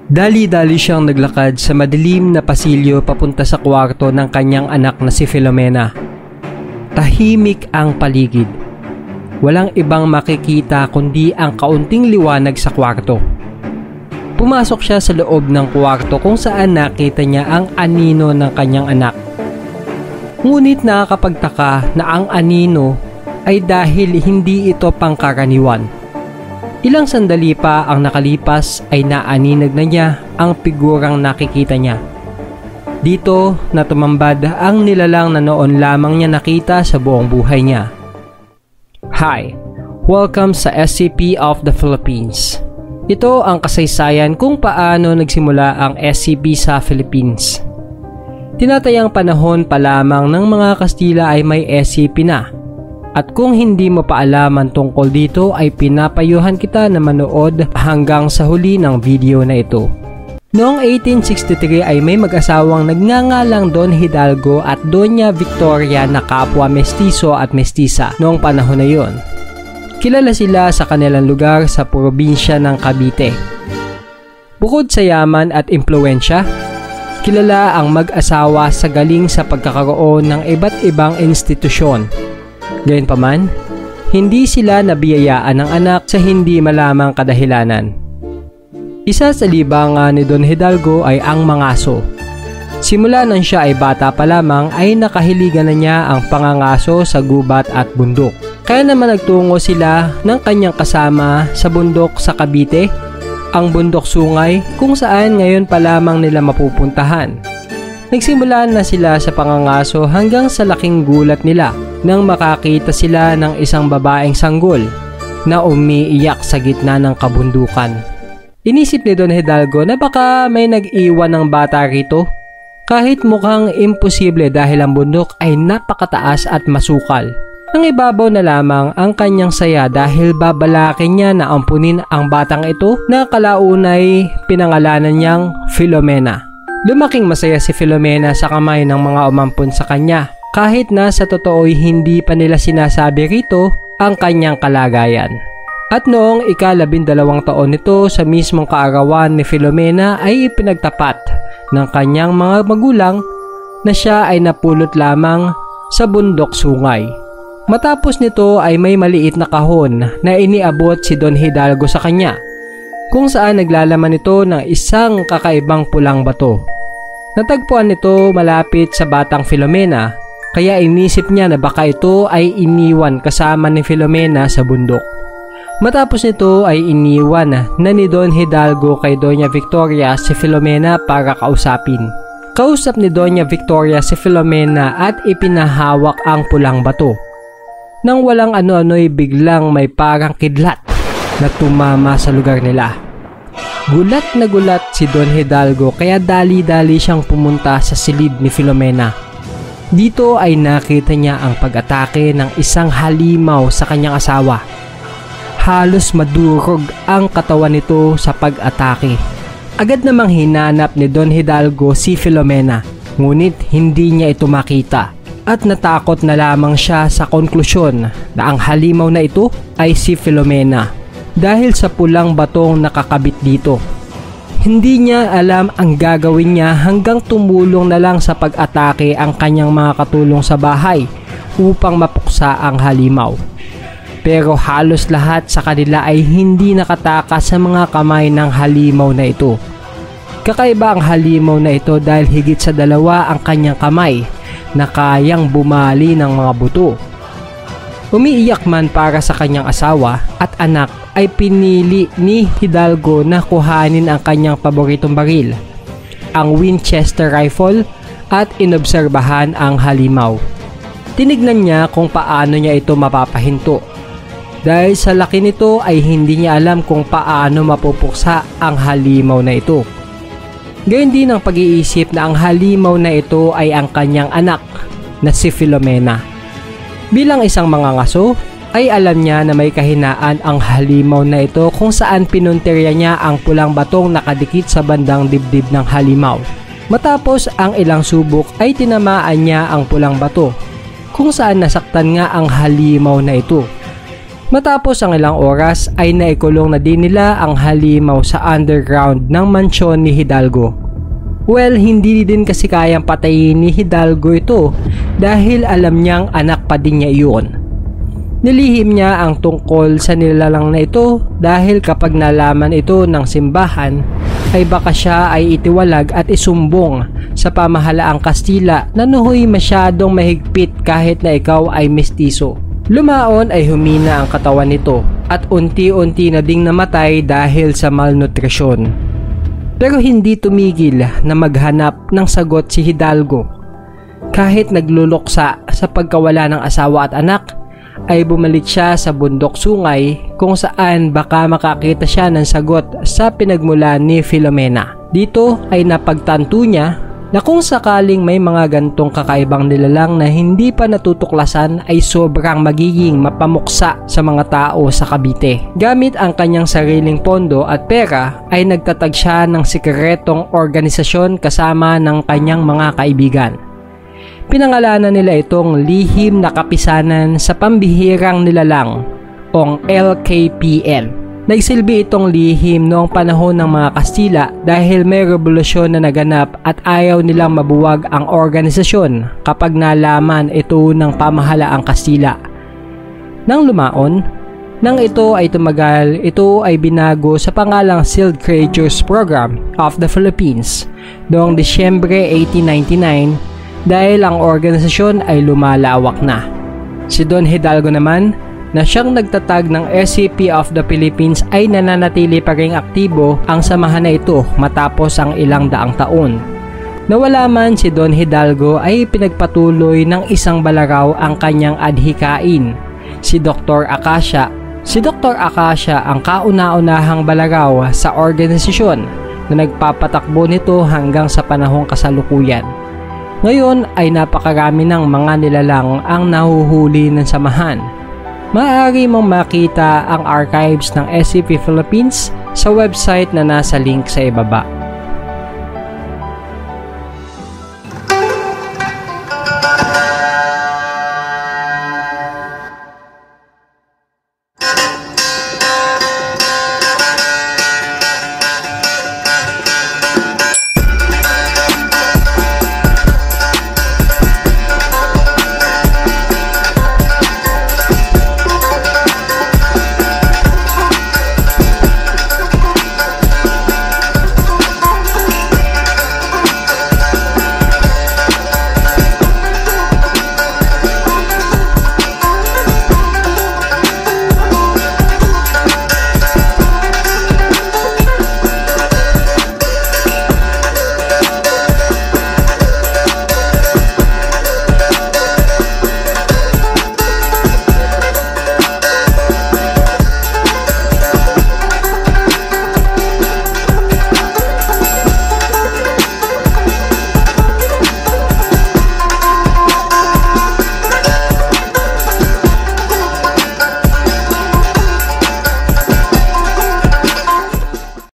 Dali-dali siyang naglakad sa madilim na pasilyo papunta sa kwarto ng kanyang anak na si Filomena. Tahimik ang paligid. Walang ibang makikita kundi ang kaunting liwanag sa kwarto. Pumasok siya sa loob ng kwarto kung saan nakita niya ang anino ng kanyang anak. Ngunit nakakapagtaka na ang anino ay dahil hindi ito pangkaraniwan. Ilang sandali pa ang nakalipas ay naaninag na niya ang figurang nakikita niya. Dito na tumambad ang nilalang na noon lamang niya nakita sa buong buhay niya. Hi! Welcome sa SCP of the Philippines. Ito ang kasaysayan kung paano nagsimula ang SCP sa Philippines. Tinatayang panahon pa lamang ng mga Kastila ay may SCP na. At kung hindi mo pa alaman tungkol dito ay pinapayuhan kita na manood hanggang sa huli ng video na ito. Noong 1863 ay may mag-asawang nagngangalang Don Hidalgo at Doña Victoria na kapwa mestizo at mestisa noong panahon na yon. Kilala sila sa kanilang lugar sa probinsya ng Cavite. Bukod sa yaman at impluwensya, kilala ang mag-asawa sa galing sa pagkakaroon ng iba't ibang institusyon. Gayunpaman, hindi sila nabiyayaan ng anak sa hindi malamang kadahilanan. Isa sa libangan ni Don Hidalgo ay ang mangaso. Simula nang siya ay bata pa lamang ay nakahiligan na niya ang pangangaso sa gubat at bundok. Kaya naman nagtungo sila ng kanyang kasama sa bundok sa Cavite, ang bundok Sungay kung saan ngayon pa lamang nila mapupuntahan. Nagsimula na sila sa pangangaso hanggang sa laking gulat nila nang makakita sila ng isang babaeng sanggol na umiiyak sa gitna ng kabundukan. Inisip ni Don Hidalgo na baka may nag-iwan ng bata rito. Kahit mukhang imposible dahil ang bundok ay napakataas at masukal. Nang ibabaw na lamang ang kanyang saya dahil babalakin niya na ampunin ang batang ito na kalaunay pinangalanan niyang Filomena. Lumaking masaya si Filomena sa kamay ng mga umampun sa kanya kahit na sa totoo'y hindi pa nila sinasabi rito ang kanyang kalagayan. At noong ika-12 taon nito sa mismong kaarawan ni Filomena ay ipinagtapat ng kanyang mga magulang na siya ay napulot lamang sa bundok Sungay. Matapos nito ay may maliit na kahon na iniabot si Don Hidalgo sa kanya kung saan naglalaman ito ng isang kakaibang pulang bato. Natagpuan nito malapit sa batang Filomena kaya inisip niya na baka ito ay iniwan kasama ni Filomena sa bundok. Matapos nito ay iniwan na ni Don Hidalgo kay Doña Victoria si Filomena para kausapin. Kausap ni Doña Victoria si Filomena at ipinahawak ang pulang bato. Nang walang ano-ano'y biglang may parang kidlat na tumama sa lugar nila. Gulat na gulat si Don Hidalgo kaya dali-dali siyang pumunta sa silid ni Filomena. Dito ay nakita niya ang pag-atake ng isang halimaw sa kanyang asawa. Halos madurog ang katawan nito sa pag-atake. Agad namang hinanap ni Don Hidalgo si Filomena, ngunit hindi niya ito makita. At natakot na lamang siya sa konklusyon na ang halimaw na ito ay si Filomena dahil sa pulang batong nakakabit dito. Hindi niya alam ang gagawin niya hanggang tumulong na lang sa pag-atake ang kanyang mga katulong sa bahay upang mapuksa ang halimaw. Pero halos lahat sa kanila ay hindi nakatakas sa mga kamay ng halimaw na ito. Kakaiba ang halimaw na ito dahil higit sa 2 ang kanyang kamay na kayang bumali ng mga buto. Umiiyak man para sa kanyang asawa at anak ay pinili ni Hidalgo na kuhanin ang kanyang paboritong baril, ang Winchester rifle, at inobserbahan ang halimaw. Tinignan niya kung paano niya ito mapapahinto. Dahil sa laki nito ay hindi niya alam kung paano mapupuksa ang halimaw na ito. Gayon din ang pag-iisip na ang halimaw na ito ay ang kanyang anak na si Filomena. Bilang isang mangangaso ay alam niya na may kahinaan ang halimaw na ito kung saan pinuntirya niya ang pulang batong nakadikit sa bandang dibdib ng halimaw. Matapos ang ilang subok ay tinamaan niya ang pulang bato kung saan nasaktan nga ang halimaw na ito. Matapos ang ilang oras ay naikulong na din nila ang halimaw sa underground ng mansyon ni Hidalgo. Well, hindi din kasi kayang patayin ni Hidalgo ito dahil alam niyang anak pa din niya iyon. Nilihim niya ang tungkol sa nilalang na ito dahil kapag nalaman ito ng simbahan ay baka siya ay itiwalag at isumbong sa pamahalaang Kastila na nohoy masyadong mahigpit kahit na ikaw ay mestizo. Lumaon ay humina ang katawan nito at unti-unti na ding namatay dahil sa malnutrisyon. Pero hindi tumigil na maghanap ng sagot si Hidalgo. Kahit nagluluksa sa pagkawala ng asawa at anak, ay bumalik siya sa bundok sungay kung saan baka makakita siya ng sagot sa pinagmulan ni Filomena. Dito ay napagtanto niya na kung sakaling may mga gantong kakaibang nilalang na hindi pa natutuklasan ay sobrang magiging mapamuksa sa mga tao sa Cavite. Gamit ang kanyang sariling pondo at pera ay nagtatag siya ng sikretong organisasyon kasama ng kanyang mga kaibigan. Pinangalanan nila itong Lihim na Kapisanan sa Pambihirang Nilalang o LKPN. Nagsilbi itong lihim noong panahon ng mga Kastila dahil may revolusyon na naganap at ayaw nilang mabuwag ang organisasyon kapag nalaman ito ng pamahalaang Kastila. Nang lumaon, nang ito ay tumagal, ito ay binago sa pangalang Sealed Creatures Program of the Philippines noong Disyembre 1899 dahil ang organisasyon ay lumalawak na. Si Don Hidalgo naman, na siyang nagtatag ng SCP of the Philippines ay nananatili pa ring aktibo ang samahan na ito matapos ang ilang daang taon. Nawala man si Don Hidalgo ay pinagpatuloy ng isang balaraw ang kanyang adhikain, si Dr. Acacia. Si Dr. Acacia ang kauna-unahang balaraw sa organisasyon na nagpapatakbo nito hanggang sa panahong kasalukuyan. Ngayon ay napakarami ng mga nilalang ang nahuhuli ng samahan. Maaari mong makita ang archives ng SCP Philippines sa website na nasa link sa ibaba.